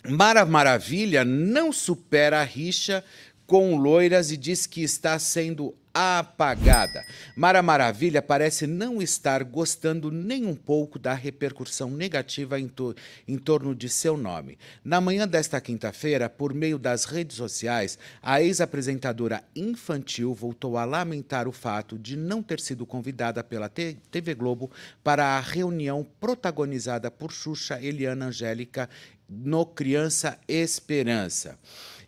Mara Maravilha não supera a rixa com loiras e diz que está sendo apagada. Mara Maravilha parece não estar gostando nem um pouco da repercussão negativa em torno de seu nome. Na manhã desta quinta-feira, por meio das redes sociais, a ex-apresentadora infantil voltou a lamentar o fato de não ter sido convidada pela TV Globo para a reunião protagonizada por Xuxa, Eliana Angélica no Criança Esperança.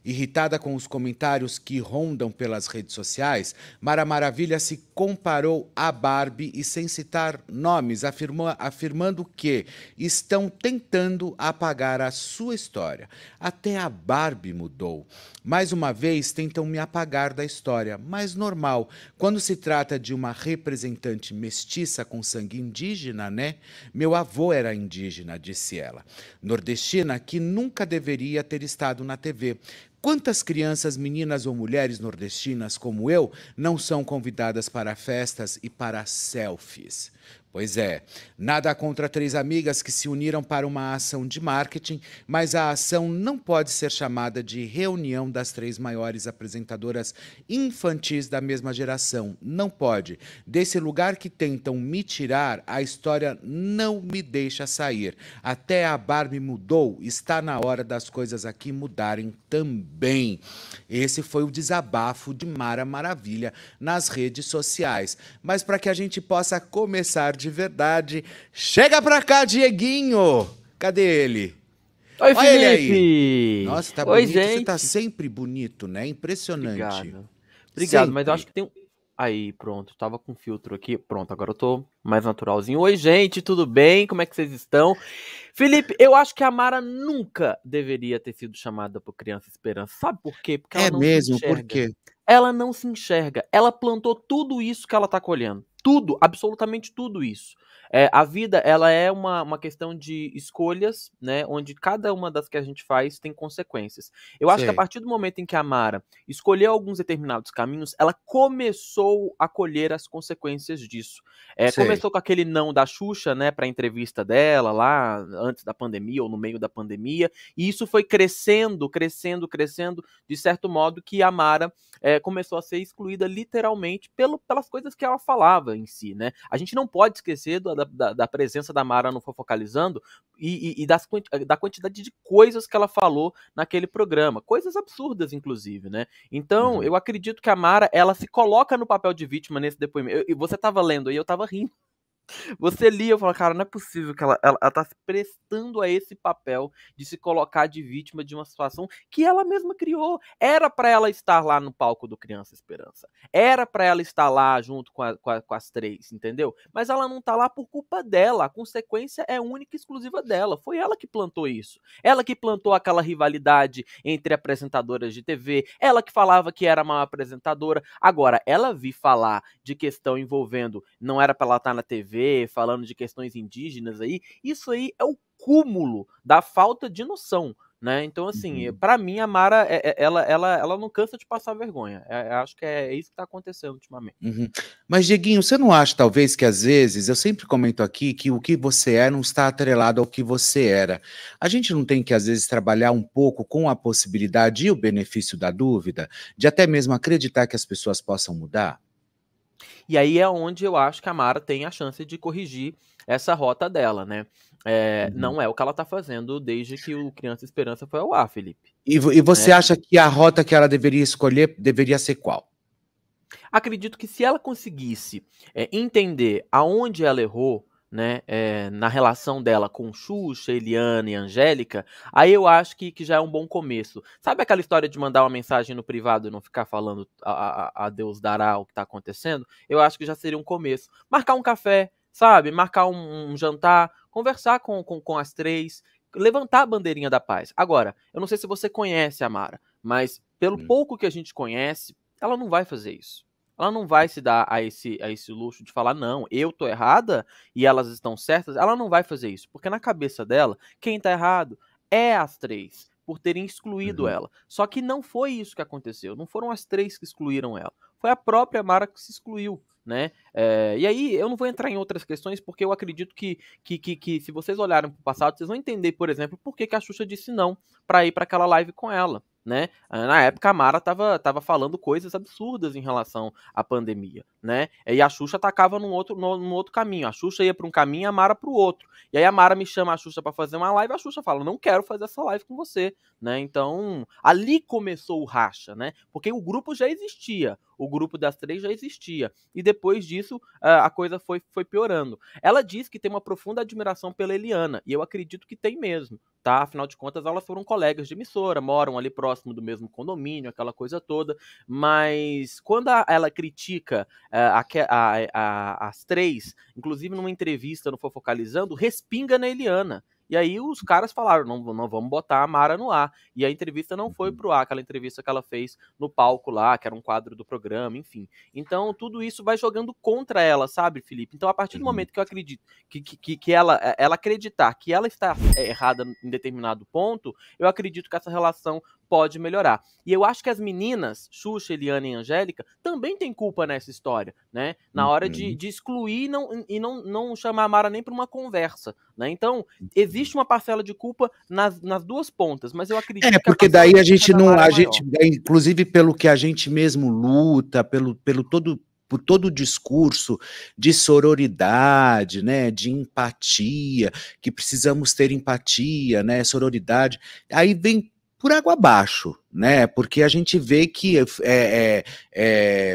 Irritada com os comentários que rondam pelas redes sociais, Mara Maravilha se comparou a Barbie e, sem citar nomes, afirmando que estão tentando apagar a sua história. Até a Barbie mudou. Mais uma vez, tentam me apagar da história, mas normal. Quando se trata de uma representante mestiça com sangue indígena, né? Meu avô era indígena, disse ela. Nordestina que nunca deveria ter estado na TV. Quantas crianças, meninas ou mulheres nordestinas como eu não são convidadas para festas e para selfies? Pois é, nada contra três amigas que se uniram para uma ação de marketing, mas a ação não pode ser chamada de reunião das três maiores apresentadoras infantis da mesma geração. Não pode. Desse lugar que tentam me tirar, a história não me deixa sair. Até a Barbie mudou, está na hora das coisas aqui mudarem também. Esse foi o desabafo de Mara Maravilha nas redes sociais. Mas para que a gente possa começar de verdade, chega pra cá, Dieguinho! Cadê ele? Oi, Olha ele aí! Felipe! Nossa, tá Oi, bonito. Você tá gente! sempre bonito, né? Impressionante. Obrigado. Obrigado, mas eu acho Sempre. que tem um. Aí, pronto, tava com filtro aqui. Pronto, agora eu tô mais naturalzinho. Oi, gente, tudo bem? Como é que vocês estão? Felipe, eu acho que a Mara nunca deveria ter sido chamada por Criança Esperança. Sabe por quê? Porque ela É não se mesmo? Por enxerga. quê? Ela não se enxerga. Ela plantou tudo isso que ela tá colhendo. Tudo, absolutamente tudo isso. A vida, ela é uma questão de escolhas, né? Onde cada uma das que a gente faz tem consequências. Eu acho que a Sei, partir do momento em que a Mara escolheu alguns determinados caminhos, ela começou a colher as consequências disso. sei. Começou com aquele não da Xuxa, né, para a entrevista dela lá antes da pandemia ou no meio da pandemia, e isso foi crescendo, crescendo, crescendo, de certo modo que a Mara começou a ser excluída literalmente pelas coisas que ela falava em si, né? A gente não pode esquecer da presença da Mara no Fofocalizando e da quantidade de coisas que ela falou naquele programa, coisas absurdas, inclusive, né? Então, Uhum. eu acredito que a Mara, ela se coloca no papel de vítima nesse depoimento. E você tava lendo aí, eu tava rindo. Você lia e fala, cara, não é possível que ela tá se prestando a esse papel de se colocar de vítima de uma situação que ela mesma criou. Era para ela estar lá no palco do Criança Esperança. Era para ela estar lá junto com as três, entendeu? Mas ela não tá lá por culpa dela. A consequência é única e exclusiva dela. Foi ela que plantou isso. Ela que plantou aquela rivalidade entre apresentadoras de TV. Ela que falava que era uma apresentadora. Agora, ela vi falar de questão envolvendo, não era para ela estar na TV, falando de questões indígenas aí, isso aí é o cúmulo da falta de noção. Né? Então, assim, Uhum. para mim, a Mara, ela não cansa de passar vergonha. Acho que é isso que está acontecendo ultimamente. Uhum. Mas, Dieguinho, você não acha, talvez, que às vezes, eu sempre comento aqui que o que você é não está atrelado ao que você era. A gente não tem que, às vezes, trabalhar um pouco com a possibilidade e o benefício da dúvida, de até mesmo acreditar que as pessoas possam mudar? E aí é onde eu acho que a Mara tem a chance de corrigir essa rota dela, né? Uhum. Não é o que ela tá fazendo desde que o Criança Esperança foi ao ar, Felipe. E você Né? acha que a rota que ela deveria escolher deveria ser qual? Acredito que se ela conseguisse entender aonde ela errou, né, na relação dela com Xuxa, Eliana e Angélica, aí eu acho que já é um bom começo. Sabe aquela história de mandar uma mensagem no privado e não ficar falando a Deus dará o que tá acontecendo? Eu acho que já seria um começo. Marcar um café, sabe? Marcar um jantar, conversar com as três, levantar a bandeirinha da paz. Agora, eu não sei se você conhece a Mara, mas pelo Hum. pouco que a gente conhece, ela não vai fazer isso. Ela não vai se dar a esse luxo de falar, não, eu tô errada e elas estão certas. Ela não vai fazer isso, porque na cabeça dela, quem tá errado é as três, por terem excluído Uhum. ela. Só que não foi isso que aconteceu. Não foram as três que excluíram ela. Foi a própria Mara que se excluiu. né? E aí, eu não vou entrar em outras questões, porque eu acredito que se vocês olharem pro passado, vocês vão entender, por exemplo, por que a Xuxa disse não pra ir pra aquela live com ela, né? Na época, a Mara tava falando coisas absurdas em relação à pandemia, né? E a Xuxa atacava num outro caminho. A Xuxa ia pra um caminho e a Mara pro outro. E aí a Mara me chama a Xuxa pra fazer uma live, a Xuxa fala, não quero fazer essa live com você, né? Então, ali começou o racha, né? Porque o grupo já existia, o grupo das três já existia. E depois disso, a coisa foi piorando. Ela diz que tem uma profunda admiração pela Eliana, e eu acredito que tem mesmo, tá? Afinal de contas, elas foram colegas de emissora, moram ali próximo do mesmo condomínio, aquela coisa toda. Mas quando ela critica as três, inclusive numa entrevista no Fofocalizando, respinga na Eliana. E aí os caras falaram, não vamos botar a Mara no ar. E a entrevista não foi pro ar, aquela entrevista que ela fez no palco lá, que era um quadro do programa, enfim. Então tudo isso vai jogando contra ela, sabe, Felipe? Então a partir do Uhum. momento que eu acredito que ela acreditar que ela está errada em determinado ponto, eu acredito que essa relação pode melhorar. E eu acho que as meninas, Xuxa, Eliana e Angélica, também têm culpa nessa história, né? Na hora Uhum. de excluir e não chamar a Mara nem para uma conversa, né? Então, existe uma parcela de culpa nas duas pontas, mas eu acredito que a Porque parcela daí de a culpa gente da não, Mara é a maior. gente, inclusive pelo que a gente mesmo luta, por todo o discurso de sororidade, né, de empatia, que precisamos ter empatia, né, sororidade, aí vem por água abaixo, né, porque a gente vê que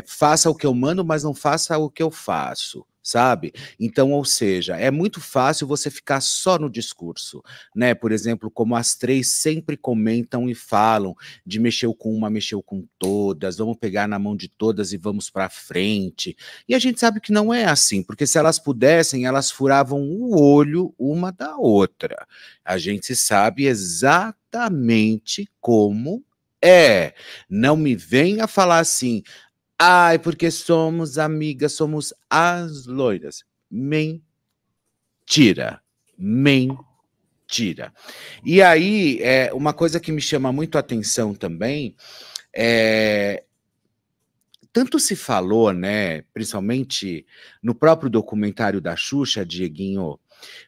faça o que eu mando, mas não faça o que eu faço, sabe? Então, ou seja, é muito fácil você ficar só no discurso, né? Por exemplo, como as três sempre comentam e falam de mexeu com uma, mexeu com todas, vamos pegar na mão de todas e vamos para frente. E a gente sabe que não é assim, porque se elas pudessem, elas furavam o olho uma da outra. A gente sabe exatamente como é. Não me venha falar assim, ai, porque somos amigas, somos as loiras. Mentira. Mentira. E aí, uma coisa que me chama muito a atenção também é. Tanto se falou, né, principalmente no próprio documentário da Xuxa, Dieguinho,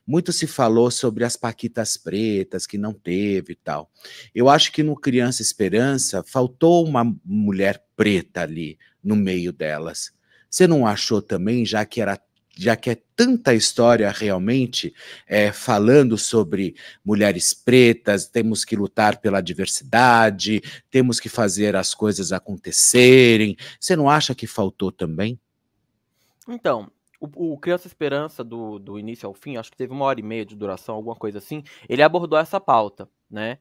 muito se falou sobre as paquitas pretas, que não teve e tal. Eu acho que no Criança Esperança faltou uma mulher preta ali no meio delas. Você não achou também, já que é tanta história realmente falando sobre mulheres pretas, temos que lutar pela diversidade, temos que fazer as coisas acontecerem. Você não acha que faltou também? Então, o Criança Esperança, do início ao fim, acho que teve 1h30 de duração, alguma coisa assim, ele abordou essa pauta, né?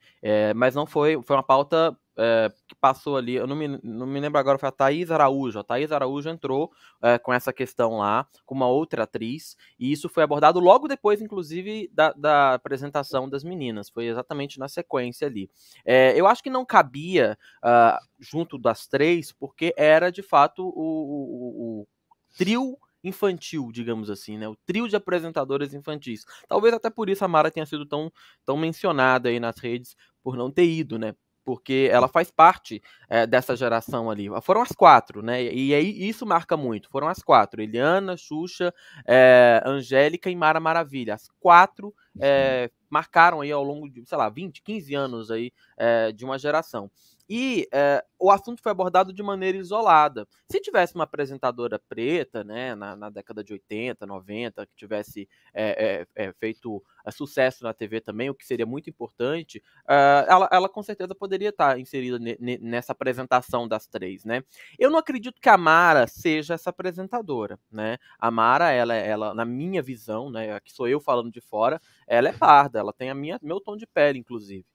Mas não foi uma pauta que passou ali, eu não me lembro agora, foi a Thaís Araújo. A Thaís Araújo entrou com essa questão lá, com uma outra atriz, e isso foi abordado logo depois, inclusive, da apresentação das meninas, foi exatamente na sequência ali. Eu acho que não cabia junto das três, porque era, de fato, o trio infantil, digamos assim, né? O trio de apresentadoras infantis. Talvez até por isso a Mara tenha sido tão mencionada aí nas redes por não ter ido, né? Porque ela faz parte dessa geração ali. Foram as quatro, né? E aí isso marca muito. Foram as quatro: Eliana, Xuxa, Angélica e Mara Maravilha. As quatro marcaram aí ao longo de, sei lá, 20, 15 anos aí de uma geração. E o assunto foi abordado de maneira isolada. Se tivesse uma apresentadora preta, né, na década de 80, 90, que tivesse feito sucesso na TV também, o que seria muito importante, ela com certeza poderia estar inserida nessa apresentação das três, né? Eu não acredito que a Mara seja essa apresentadora, né? A Mara, ela na minha visão, né, aqui sou eu falando de fora, ela é parda, ela tem meu tom de pele, inclusive.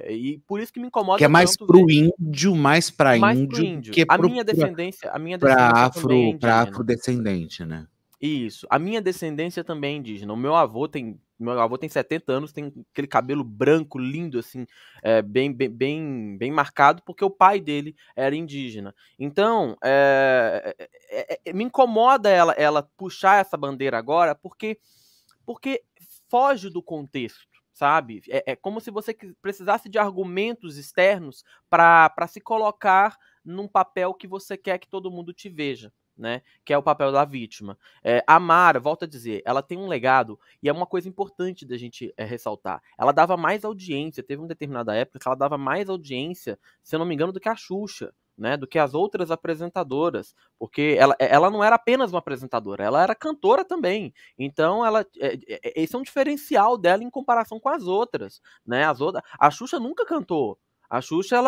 E por isso que me Que é incomoda mais tanto ver para mais pro índio do índio. que A minha para descendência também é para indígena. afrodescendente, né? Isso. A minha descendência também é indígena. Meu avô tem 70 anos, tem aquele cabelo branco lindo assim, bem marcado, porque o pai dele era indígena. Então, me incomoda ela puxar essa bandeira agora, porque foge do contexto, sabe? É como se você precisasse de argumentos externos para se colocar num papel que você quer que todo mundo te veja, né? Que é o papel da vítima. A Mara, volto a dizer, ela tem um legado e é uma coisa importante da gente ressaltar. Ela dava mais audiência, teve uma determinada época que ela dava mais audiência, se eu não me engano, do que a Xuxa. Né, do que as outras apresentadoras, porque ela não era apenas uma apresentadora, ela era cantora também. Então, esse é um diferencial dela em comparação com as outras, né? A Xuxa nunca cantou. A Xuxa,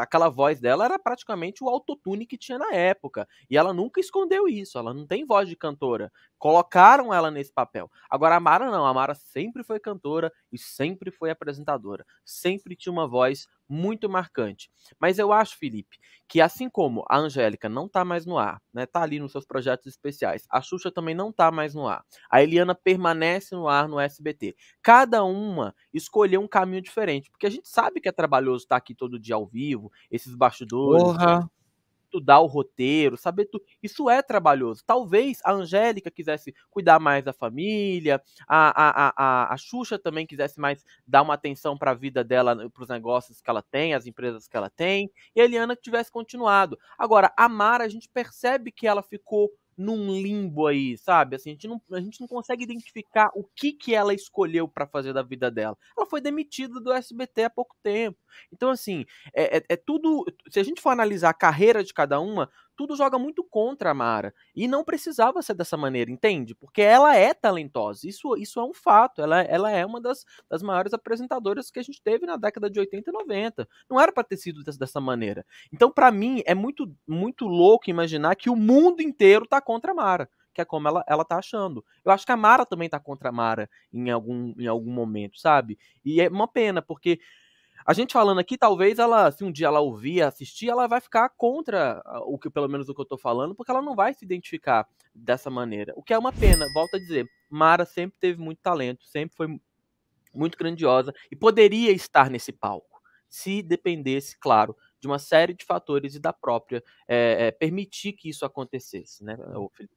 aquela voz dela era praticamente o autotune que tinha na época. E ela nunca escondeu isso. Ela não tem voz de cantora. Colocaram ela nesse papel. Agora, a Mara não. A Mara sempre foi cantora e sempre foi apresentadora. Sempre tinha uma voz muito marcante. Mas eu acho, Felipe, que assim como a Angélica não tá mais no ar, né? Tá ali nos seus projetos especiais. A Xuxa também não tá mais no ar. A Eliana permanece no ar no SBT. Cada uma escolheu um caminho diferente, porque a gente sabe que é trabalhoso estar aqui todo dia ao vivo, esses bastidores, Porra! estudar o roteiro, saber tudo. Isso é trabalhoso. Talvez a Angélica quisesse cuidar mais da família, a Xuxa também quisesse mais dar uma atenção para a vida dela, para os negócios que ela tem, as empresas que ela tem, e a Eliana que tivesse continuado. Agora, a Mara, a gente percebe que ela ficou num limbo aí, sabe? Assim, a gente não consegue identificar o que ela escolheu para fazer da vida dela. Ela foi demitida do SBT há pouco tempo. Então, assim, é tudo. Se a gente for analisar a carreira de cada uma, tudo joga muito contra a Mara. E não precisava ser dessa maneira, entende? Porque ela é talentosa. Isso é um fato. Ela é uma das maiores apresentadoras que a gente teve na década de 80 e 90. Não era para ter sido dessa maneira. Então, para mim, é muito, muito louco imaginar que o mundo inteiro tá contra a Mara. Que é como ela tá achando. Eu acho que a Mara também tá contra a Mara em algum momento, sabe? E é uma pena, porque a gente falando aqui, talvez ela, se um dia ela ouvir, assistir, ela vai ficar contra o que, pelo menos o que eu tô falando, porque ela não vai se identificar dessa maneira. O que é uma pena, volto a dizer. Mara sempre teve muito talento, sempre foi muito grandiosa e poderia estar nesse palco, se dependesse, claro, de uma série de fatores e da própria permitir que isso acontecesse, né, Felipe?